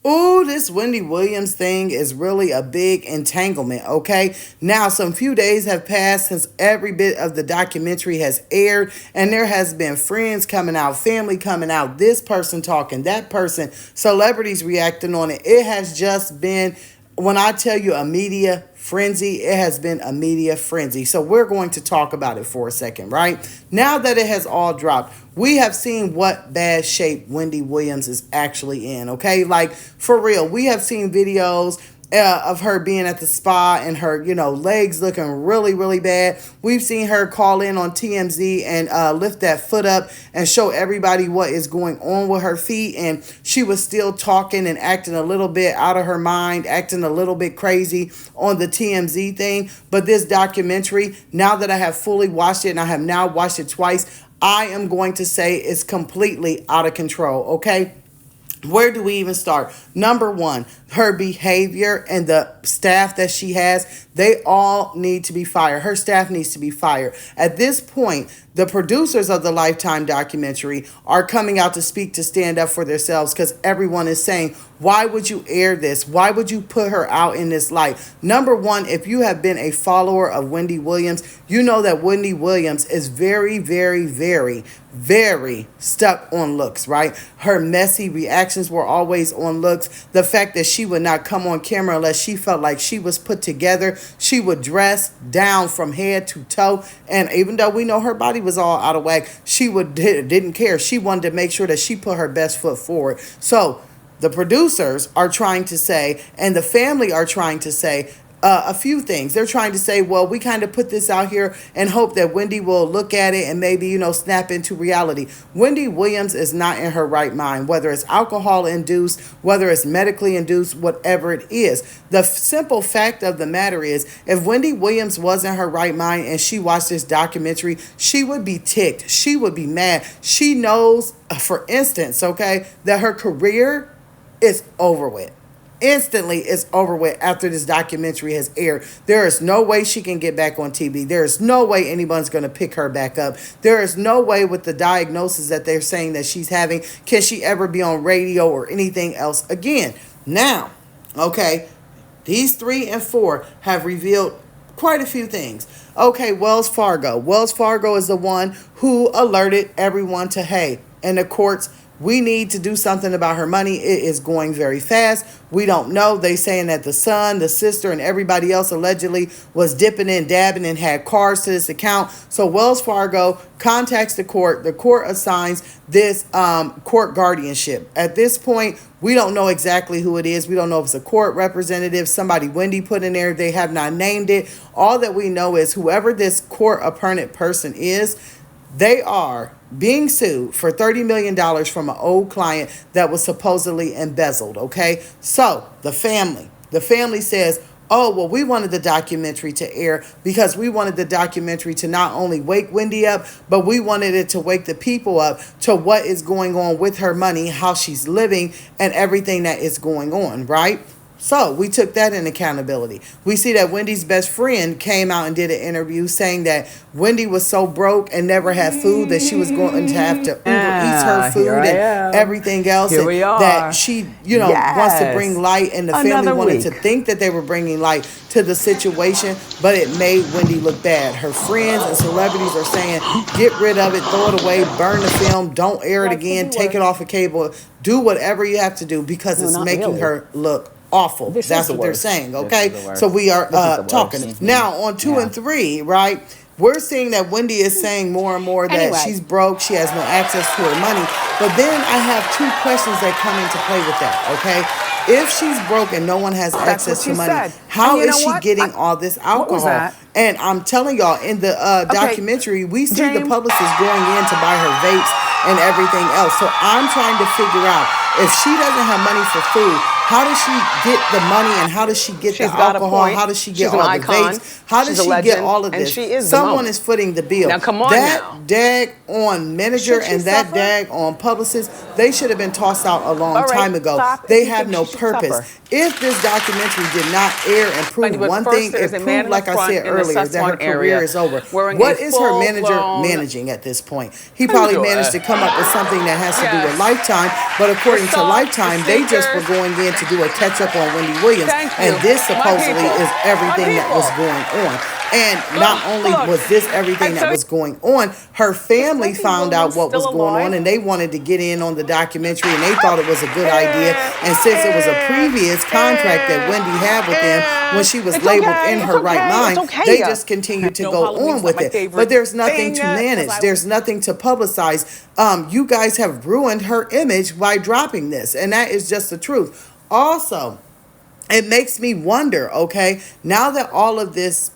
Ooh, this Wendy Williams thing is really a big entanglement, okay? Now, some few days have passed since every bit of the documentary has aired, and there has been friends coming out, family coming out, this person talking, that person, celebrities reacting on it. It has just been, when I tell you a media frenzy, it has been a media frenzy. So we're going to talk about it for a second, right? Now that it has all dropped, we have seen what bad shape Wendy Williams is actually in, okay? Like, for real, we have seen videos of her being at the spa and her, legs looking really, really bad. We've seen her call in on TMZ and lift that foot up and show everybody what is going on with her feet. And she was still talking and acting a little bit out of her mind, acting a little bit crazy on the TMZ thing. But this documentary, now that I have fully watched it and I have now watched it twice, I am going to say it's completely out of control, okay? Where do we even start? Number one, her behavior and the staff that she has, they all need to be fired. Her staff needs to be fired. At this point, the producers of the Lifetime documentary are coming out to speak, to stand up for themselves, because everyone is saying, why would you air this? Why would you put her out in this light? Number one, if you have been a follower of Wendy Williams, you know that Wendy Williams is very, very, very, very stuck on looks, right? Her messy reactions were always on looks. The fact that she would not come on camera unless she felt like she was put together. She would dress down from head to toe. And even though we know her body was all out of whack, she didn't care. She wanted to make sure that she put her best foot forward. So the producers are trying to say, and the family are trying to say, a few things. They're trying to say, well, we kind of put this out here and hope that Wendy will look at it and maybe, snap into reality. Wendy Williams is not in her right mind, whether it's alcohol induced, whether it's medically induced, whatever it is. The simple fact of the matter is, if Wendy Williams was in her right mind and she watched this documentary, she would be ticked. She would be mad. She knows, for instance, okay, that her career is over with. Instantly, it's over with after this documentary has aired. There is no way she can get back on TV. There is no way anyone's going to pick her back up. There is no way, with the diagnosis that they're saying that she's having, can she ever be on radio or anything else again. Now, okay, these 3 and 4 have revealed quite a few things. Okay, Wells Fargo. Wells Fargo is the one who alerted everyone to, hey, in the courts, we need to do something about her money. It is going very fast. We don't know. They saying that the son, the sister, and everybody else allegedly was dipping and dabbing and had cards to this account. So Wells Fargo contacts the court. The court assigns this court guardianship. At this point, we don't know exactly who it is. We don't know if it's a court representative, somebody Wendy put in there. They have not named it. All that we know is whoever this court appointed person is, they are being sued for $30 million from an old client that was supposedly embezzled, okay? So the family says, oh, well, we wanted the documentary to air because we wanted the documentary to not only wake Wendy up, but we wanted it to wake the people up to what is going on with her money, how she's living, and everything that is going on, right? So we took that in accountability. We see that Wendy's best friend came out and did an interview saying that Wendy was so broke and never had food that she was going to have to Uber Eats her food and everything else. Here we are. That she, wants to bring light, and the family wanted to think that they were bringing light to the situation, but it made Wendy look bad. Her friends and celebrities are saying, get rid of it, throw it away, burn the film, don't air it again, take it off of cable, do whatever you have to do because it's making her look awful. That's what they're saying, okay? So we are talking. Now, on 2 and 3, right, we're seeing that Wendy is saying more and more that she's broke, she has no access to her money. But then I have 2 questions that come into play with that, okay? If she's broke and no one has access to money, how is she getting all this alcohol? And I'm telling y'all, in the documentary, we see the publicist going in to buy her vapes and everything else. So I'm trying to figure out, if she doesn't have money for food, how does she get the money and how does she get the alcohol? How does she get all the vapes? How does she get all of this? Someone is footing the bill. Now, come on that dag on manager and that dag on publicist, they should have been tossed out a long time ago. They have no purpose. If this documentary did not air and prove one thing, it proved, like I said earlier, that her career is over. What is her manager managing at this point? He probably managed to come up with something that has to do with Lifetime, but according to Lifetime, they just were going in to do a catch up on Wendy Williams, Thank and you. this My supposedly people. is My everything that was people. going on. And not only Look. was this everything And that so was going on, her is family Wendy found out Williams what was still going on, alive? and they wanted to get in on the documentary, and they thought it was a good idea. And since it was a previous contract that Wendy had with them when she was It's labeled in okay. It's her right okay. It's mind, they okay. just continued to No, go on Halloween's not with my it. favorite But there's nothing thing to because manage. There's nothing to publicize. You guys have ruined her image by dropping this, and that is just the truth. Also, it makes me wonder, okay, now that all of this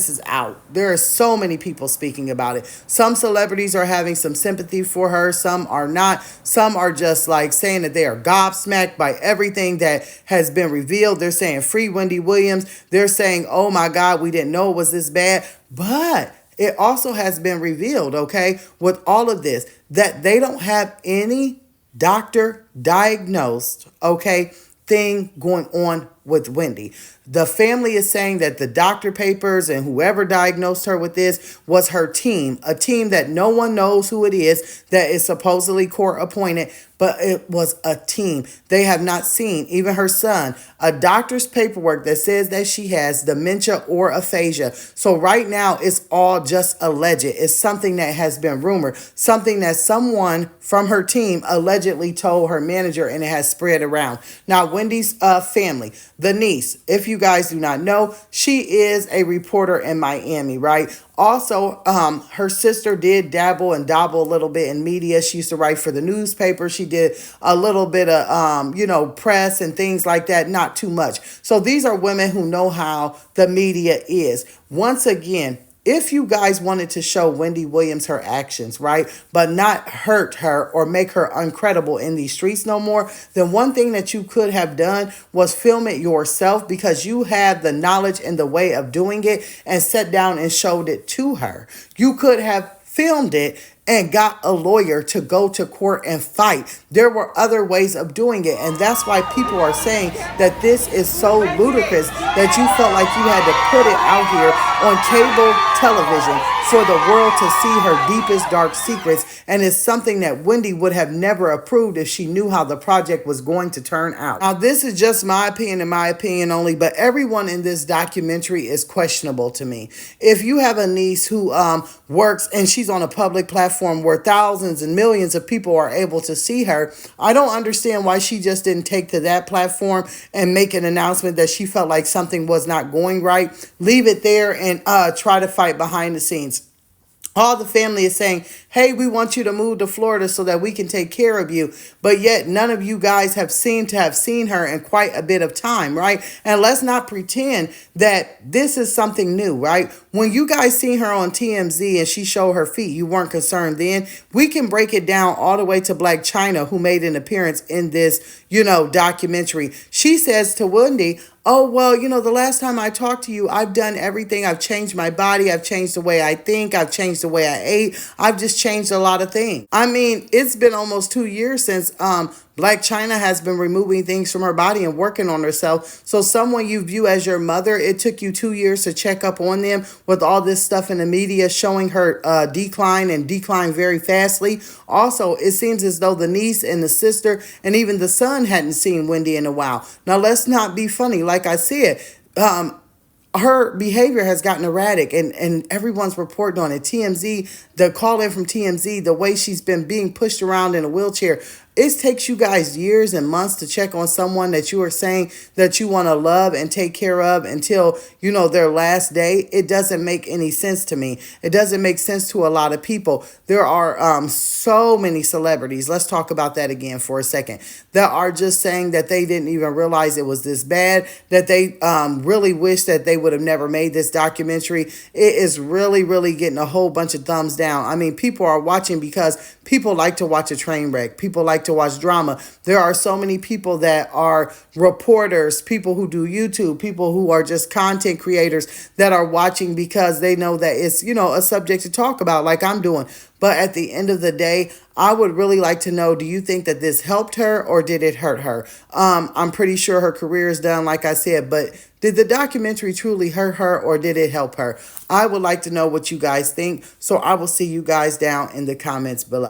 is out, there are so many people speaking about it. Some celebrities are having some sympathy for her, some are not. Some are just like saying that they are gobsmacked by everything that has been revealed. They're saying free Wendy Williams. They're saying, oh my God, we didn't know it was this bad. But it also has been revealed, okay, with all of this, that they don't have any doctor diagnosed, okay, thing going on with Wendy. The family is saying that the doctor papers and whoever diagnosed her with this was her team, a team that no one knows who it is, that is supposedly court appointed, but it was a team. They have not seen, even her son, a doctor's paperwork that says that she has dementia or aphasia. So right now it's all just alleged. It's something that has been rumored, something that someone from her team allegedly told her manager, and it has spread around. Now, Wendy's family, the niece, if you guys do not know, she is a reporter in Miami, right? Also, her sister did dabble and dabble a little bit in media. She used to write for the newspaper. She did a little bit of, press and things like that, not too much. So these are women who know how the media is. Once again, if you guys wanted to show Wendy Williams her actions, right, but not hurt her or make her uncredible in these streets no more, then one thing that you could have done was film it yourself, because you have the knowledge and the way of doing it, and sat down and showed it to her. You could have filmed it and got a lawyer to go to court and fight. There were other ways of doing it, and that's why people are saying that this is so ludicrous that you felt like you had to put it out here on cable television for the world to see her deepest dark secrets, and it's something that Wendy would have never approved if she knew how the project was going to turn out. Now, this is just my opinion and my opinion only, but everyone in this documentary is questionable to me. If you have a niece who works and she's on a public platform where thousands and millions of people are able to see her, I don't understand why she just didn't take to that platform and make an announcement that she felt like something was not going right. Leave it there and try to fight behind the scenes. All the family is saying, hey, we want you to move to Florida so that we can take care of you. But yet none of you guys have seemed to have seen her in quite a bit of time, right? And let's not pretend that this is something new, right? When you guys seen her on TMZ and she showed her feet, you weren't concerned then. We can break it down all the way to Black China, who made an appearance in this, documentary. She says to Wendy, oh, well, the last time I talked to you, I've done everything. I've changed my body. I've changed the way I think. I've changed the way I ate. I've just changed a lot of things. I mean, it's been almost 2 years since Black China has been removing things from her body and working on herself. So someone you view as your mother, it took you 2 years to check up on them with all this stuff in the media showing her decline and decline very fastly. Also, it seems as though the niece and the sister and even the son hadn't seen Wendy in a while. Now, let's not be funny. Like I said, her behavior has gotten erratic, and everyone's reporting on it. TMZ, the call in from TMZ, the way she's been being pushed around in a wheelchair. It takes you guys years and months to check on someone that you are saying that you want to love and take care of until, their last day. It doesn't make any sense to me. It doesn't make sense to a lot of people. There are so many celebrities. Let's talk about that again for a second. That are just saying that they didn't even realize it was this bad, that they really wish that they would have never made this documentary. It is really, really getting a whole bunch of thumbs down. I mean, people are watching because people like to watch a train wreck. People like to watch drama. There are so many people that are reporters, people who do YouTube, people who are just content creators that are watching because they know that it's, a subject to talk about like I'm doing. But at the end of the day, I would really like to know, do you think that this helped her or did it hurt her? I'm pretty sure her career is done, like I said, but did the documentary truly hurt her or did it help her? I would like to know what you guys think. So I will see you guys down in the comments below.